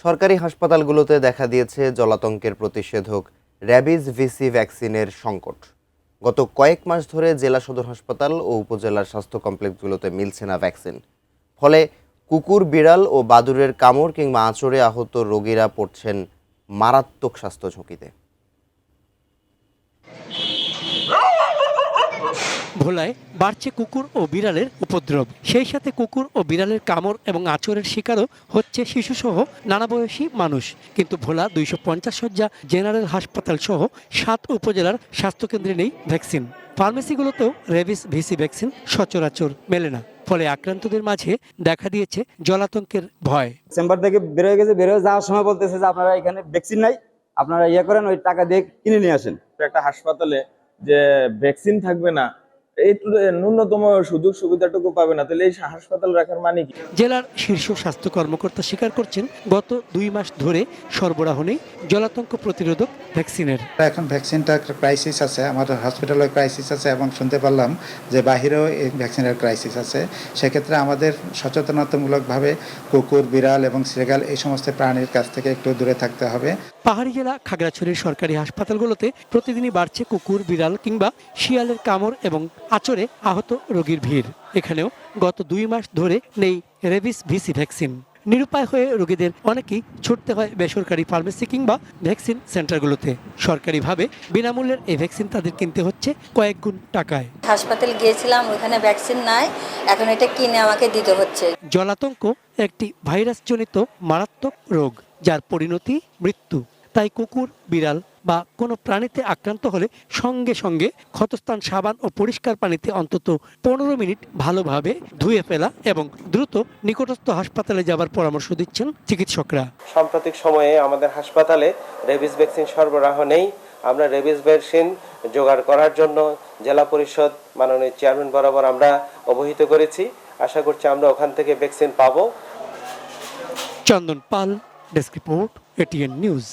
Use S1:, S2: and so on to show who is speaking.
S1: সরকারি হাসপাতালগুলোতে দেখা দিয়েছে জলাতঙ্কের প্রতিষেধক র্যাবিজ ভিসি ভ্যাকসিনের সংকট। গত কয়েক মাস ধরে জেলা সদর হাসপাতাল ও উপজেলার স্বাস্থ্য কমপ্লেক্সগুলোতে মিলছে না ভ্যাকসিন। ফলে কুকুর, বিড়াল ও বাদুড়ের কামড় কিংবা আঁচড়ে আহত রোগীরা পড়ছেন মারাত্মক স্বাস্থ্য ঝুঁকিতে।
S2: ভোলায় বাড়ছে কুকুর ও বিড়ালের উপদ্রব। সেই সাথে কুকুর ও বিড়ালের কামড় এবং আঁচড়ের শিকারও হচ্ছে শিশুসহ নানা বয়সী মানুষ। কিন্তু ভোলা 250 শয্যা জেনারেল হাসপাতাল সহ 7 উপজেলার স্বাস্থ্যকেন্দ্রে নেই ভ্যাকসিন। ফার্মেসিগুলোতেও রেবিস ভিসি ভ্যাকসিন সচরাচর মেলে না। ফলে আক্রান্তদের মাঝে দেখা দিয়েছে জলাতঙ্কের ভয়।
S3: চেম্বার থেকে বেরোয় গেছে, বেরোয় যাওয়ার সময় বলতেছে যে আপনারা এখানে ভ্যাকসিন নাই, আপনারা করেন, ওই টাকা দিয়ে কিনে নিয়ে আসেন।
S4: একটা হাসপাতালে যে ভ্যাকসিন থাকবে না, এই ন্যূনতম সুযোগ সুবিধাটুকু পাবে না, তাহলে এই হাসপাতাল রাখার মানে কি?
S2: জেলার শীর্ষ স্বাস্থ্য কর্মকর্তা স্বীকার করছেন, গত 2 মাস ধরে সরবরাহ নেই জলাতঙ্ক প্রতিরোধক ভ্যাকসিনের।
S5: এখন ভ্যাকসিনটা ক্রাইসিস আছে, আমাদের হসপিটালে ক্রাইসিস আছে এবং শুনতে পারলাম যে বাহিরেও এই ভ্যাকসিনের ক্রাইসিস আছে। সেক্ষেত্রে আমাদের সচেতনতামূলকভাবে কুকুর, বিড়াল এবং শ্রীগাল এই সমস্ত প্রাণীর কাছ থেকে একটু দূরে থাকতে হবে।
S2: পাহাড়ি জেলা খাগড়াছড়ির সরকারি হাসপাতালগুলোতে প্রতিদিনই বাড়ছে কুকুর, বিড়াল কিংবা শিয়ালের কামড় এবং আঁচড়ে আহত রোগীর ভিড়। এখানেও গত 2 মাস ধরে নেই রেবিস ভিসি ভ্যাকসিন। নিরুপায় হয়ে রোগীদের অনেকেই ছুটতে হয় বেসরকারি ফার্মেসি কিংবা ভ্যাকসিন সেন্টারগুলোতে। সরকারিভাবে বিনামূল্যের এই ভ্যাকসিন তাদের কিনতে হচ্ছে কয়েক গুণ টাকায়।
S6: হাসপাতালে গিয়েছিলাম, ওখানে ভ্যাকসিন নাই, এখন এটা কিনে আমাকে দিতে হচ্ছে।
S2: জলাতঙ্ক একটি ভাইরাসজনিত মারাত্মক রোগ, যার পরিণতি মৃত্যু। তাই কুকুর, বিড়াল বা কোনো প্রাণীতে আক্রান্ত হলে সঙ্গে সঙ্গে ক্ষতস্থান সাবান ও পরিষ্কার পানিতে অন্তত 15 মিনিট ভালোভাবে ধুয়ে ফেলা এবং দ্রুত নিকটস্থ হাসপাতালে যাবার পরামর্শ দিচ্ছেন চিকিৎসকরা।
S7: সাম্প্রতিক সময়ে আমাদের হাসপাতালে রেবিস ভ্যাকসিন সরবরাহ নেই। আমরা রেবিস ভ্যাকসিন জোগাড় করার জন্য জেলা পরিষদ মাননীয় চেয়ারম্যান বরাবর আমরা অবহিত করেছি। আশা করছি আমরা ওখান থেকে ভ্যাকসিন পাবো।
S2: চন্দন পাল, ডেস্ক রিপোর্ট, এটিএন নিউজ।